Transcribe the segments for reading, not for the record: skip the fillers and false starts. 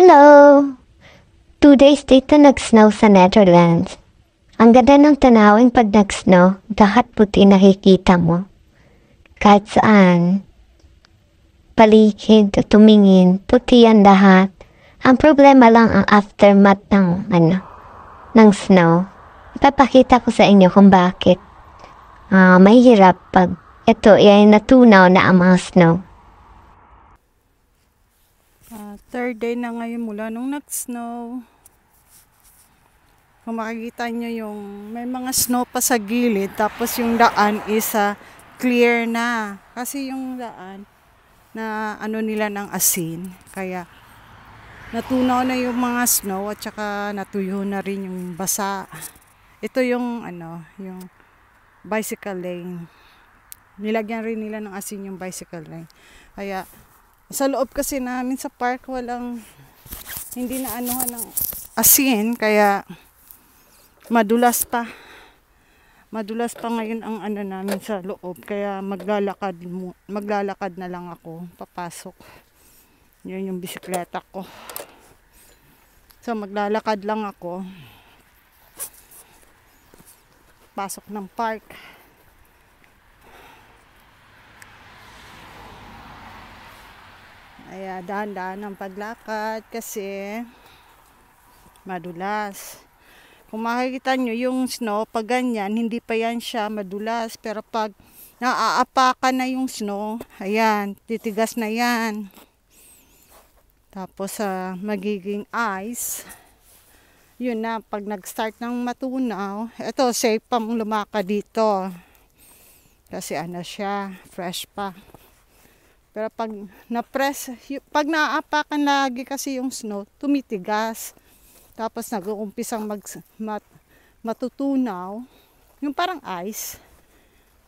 Hello! 2 days dito nag-snow sa Netherlands. Ang ganda ng tanawin pag nag-snow, lahat puti nakikita mo. Kahit saan, paligid, tumingin, puti yan lahat. Ang problema lang ang aftermath ng snow. Ipapakita ko sa inyo kung bakit. Mahirap pag ito ay natunaw na ang mga snow. Third day na ngayon mula nung nag-snow. Kung makikita nyo yung may mga snow pa sa gilid, tapos yung daan is clear na. Kasi yung daan na nila ng asin, kaya natunaw na yung mga snow at saka natuyo na rin yung basa. Ito yung yung bicycle lane. Nilagyan rin nila ng asin yung bicycle lane. Kaya sa loob kasi namin sa park hindi na ng asin, kaya madulas pa ngayon ang namin sa loob, kaya maglalakad na lang ako papasok. Yun yung bisikleta ko, so maglalakad lang ako pasok ng park. Ay, dahan-dahan ang paglakad kasi madulas. Kung makikita nyo yung snow, pag ganyan, hindi pa yan siya madulas. Pero pag naaapakan na yung snow, ayan, titigas na yan. Tapos magiging ice. Yun na, pag nag-start ng matunaw, ito, safe pa mong lumakad dito. Kasi siya, fresh pa. Pero pag pag naaapakan lagi kasi yung snow, tumitigas. Tapos nag-uumpisang matutunaw, yung parang ice.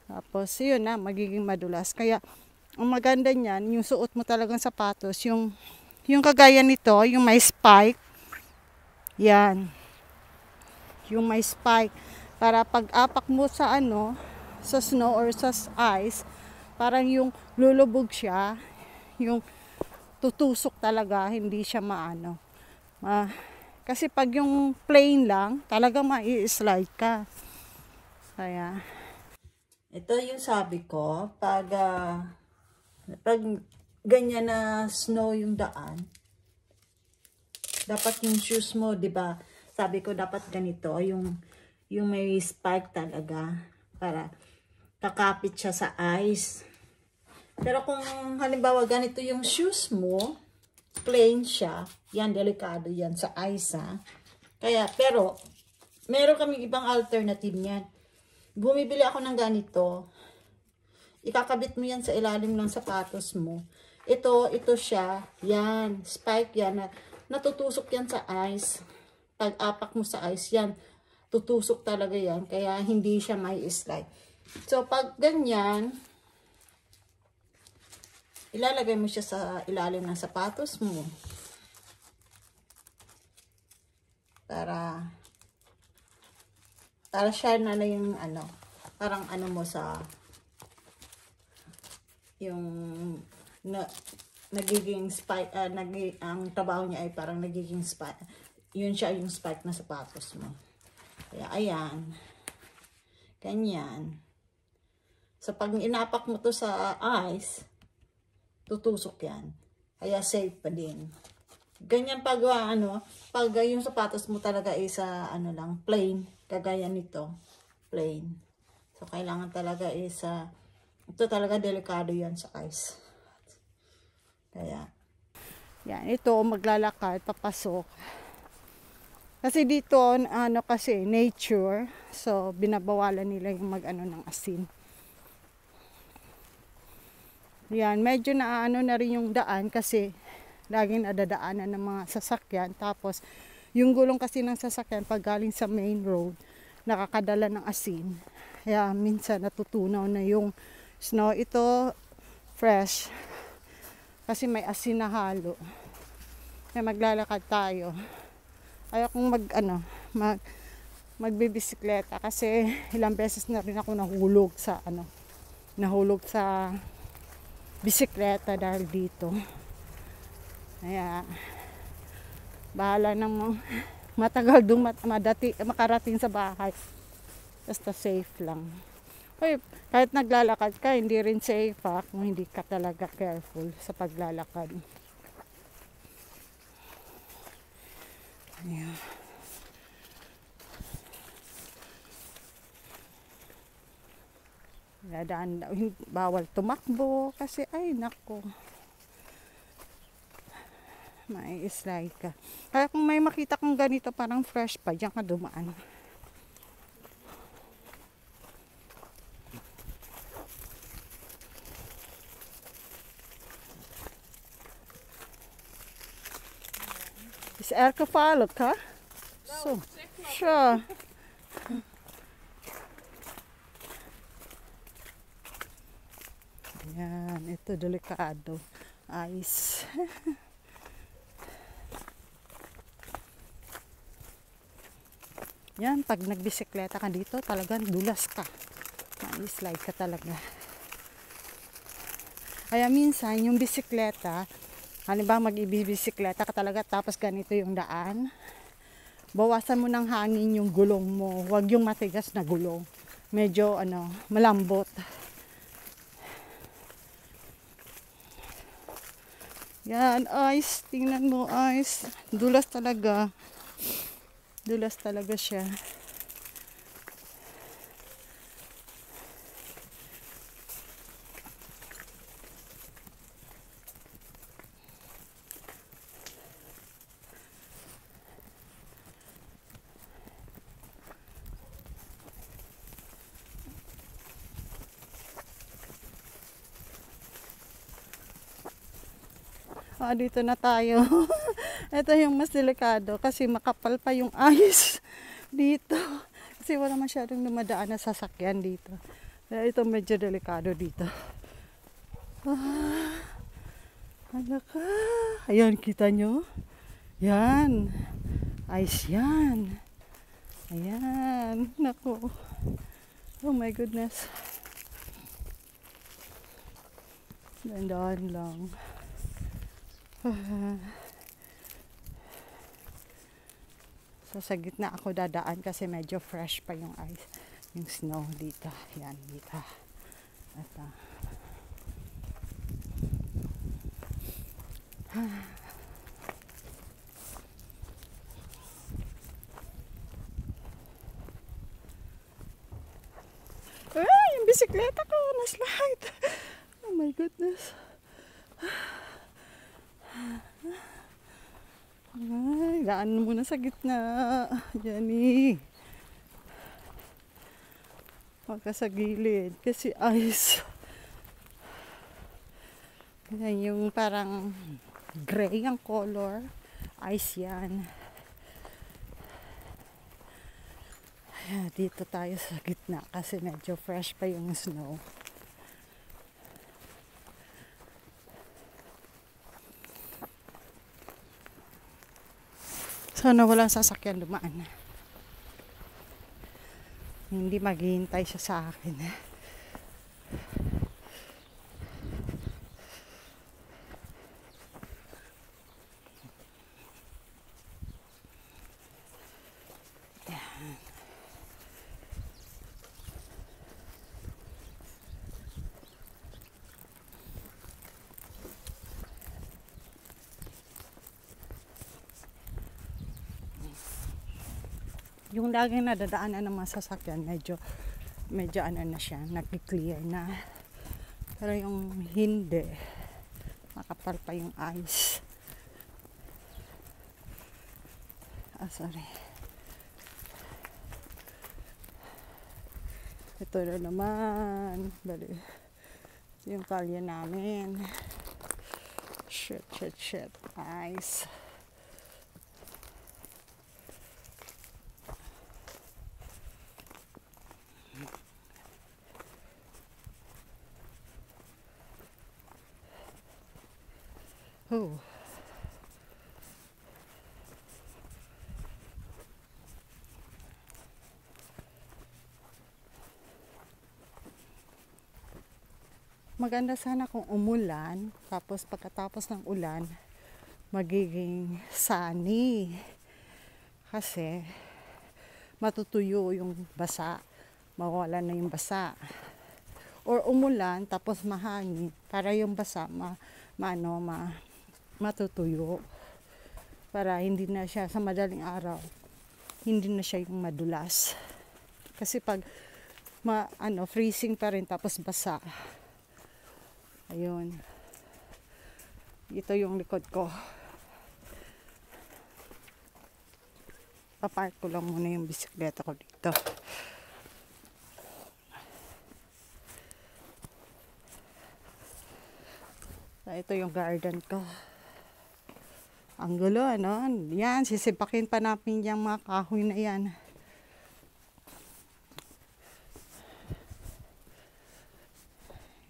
Tapos yun na, magiging madulas. Kaya ang maganda niyan, yung suot mo talagang sapatos, yung kagaya nito, yung may spike. Yan. Yung may spike. Para pag apak mo sa sa snow or sa ice, parang yung lulubog siya, yung tutusok talaga, hindi siya kasi pag yung plain lang, talaga mai-slide ka. Kaya ito yung sabi ko, pag ganyan na snow yung daan, dapat yung shoes mo, 'di ba? Sabi ko dapat ganito, yung may spike talaga para kakapit siya sa ice. Pero kung halimbawa ganito yung shoes mo, plain siya, yan, delikado yan sa ice, ha. Kaya, pero, meron kaming ibang alternative niyan. Bumibili ako ng ganito. Ikakabit mo yan sa ilalim ng sapatos mo. Ito siya, yan, spike yan, natutusok yan sa ice. Pag apak mo sa ice, yan, tutusok talaga yan, kaya hindi siya may slide. So, pag ganyan, ilalagay mo siya sa ilalim ng sapatos mo. Para siya na yung parang mo sa, yung nagiging spike, ang trabaho niya ay parang nagiging spike. Yun siya yung spike na sapatos mo. Kaya, ayan. Ganyan. So, pag inapak mo to sa ice, tutusok yan. Kaya safe pa din. Ganyan pag pag yung sapatos mo talaga is lang, plain, kagaya nito, plain. So, kailangan talaga is ito talaga delikado yan sa ice. Kaya, yan, ito, maglalakad, papasok. Kasi dito, kasi nature, so binabawalan nila yung ng asin. Yan, medyo na rin yung daan kasi laging nadadaanan ng mga sasakyan. Tapos, yung gulong kasi ng sasakyan pag galing sa main road, nakakadala ng asin. Kaya minsan natutunaw na yung snow. Ito, fresh. Kasi may asin na halo. Kaya maglalakad tayo. Ayaw kong magbibisikleta kasi ilang beses na rin ako nahulog sa bisikleta dahil dito. Kaya Bahala nang matagal makarating sa bahay. Basta safe lang. Hoy, kahit naglalakad ka, hindi rin safe kung hindi ka talaga careful sa paglalakad. Ayan. Bawal tumakbo kasi ay nako. May slide ka. Kaya kung may makita kang ganito parang fresh pa, diyan ka dumaan. Is er gevaarlijk, ha? So, sure. Ayan, ito delikado. Ice. Yan, pag nagbisikleta ka dito, talagang dulas ka. Slide ka talaga. Kaya minsan, yung bisikleta, halimbawa mag-ibibisikleta ka talaga, tapos ganito yung daan, bawasan mo ng hangin yung gulong mo. Huwag yung matigas na gulong. Medyo, malambot. Yan, ice. Tingnan mo, ice. Dulas talaga. Dulas talaga siya. Dito na tayo. Ito yung mas delikado kasi makapal pa yung ice dito. Kasi wala masyadong dumadaan na sasakyan dito. Kaya ito medyo delikado dito. Halaka. Ayan, kita nyo? Yan. Ice yan. Ayan. Naku. Oh my goodness. Dandahan lang. So sa gitna ako dadaan kasi medyo fresh pa yung ice, yung snow dito. Yan, dito. Ito. Ay, yung bisikleta ko na-slide. Oh my goodness. Ay, daan muna sa gitna. Jenny. Huwag ka sa gilid kasi ice. Yan yung parang gray ang color. Ice yan. Ayan, dito tayo sa gitna kasi medyo fresh pa yung snow. Sana walang sasakyan dumaan. Hindi maghihintay siya sa akin. Yung laging nadadaanan ng mga sasakyan, medyo na siya, nag-clear na. Pero yung hindi, makapal pa yung ice. Sorry. Ito na naman. Bali. Yung kalye namin. Shit. Ice. Oh. Maganda sana kung umulan, tapos pagkatapos ng ulan, magiging sunny. Kasi matutuyo yung basa, mawala na yung basa. Or umulan tapos mahangin para yung basa matutuyo. Para hindi na siya sa madaling araw, hindi na siya yung madulas. Kasi pag freezing pa rin tapos basa. Ayun. Ito yung likod ko. Papark ko lang muna yung bisikleta ko dito. Ito yung garden ko. Ang gulo, ano? Yan, sisipakin pa natin yung mga kahoy na yan.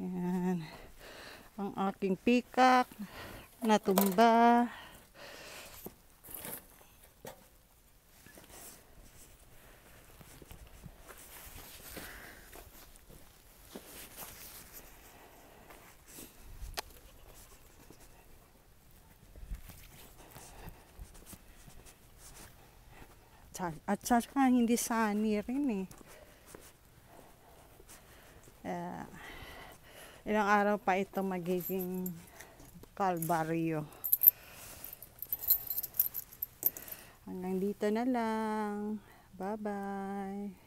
Yan. Ang aking peacock natumba. At saka hindi sunny rin eh. Ilang araw pa ito magiging kalbaryo. Hanggang dito na lang. Bye-bye.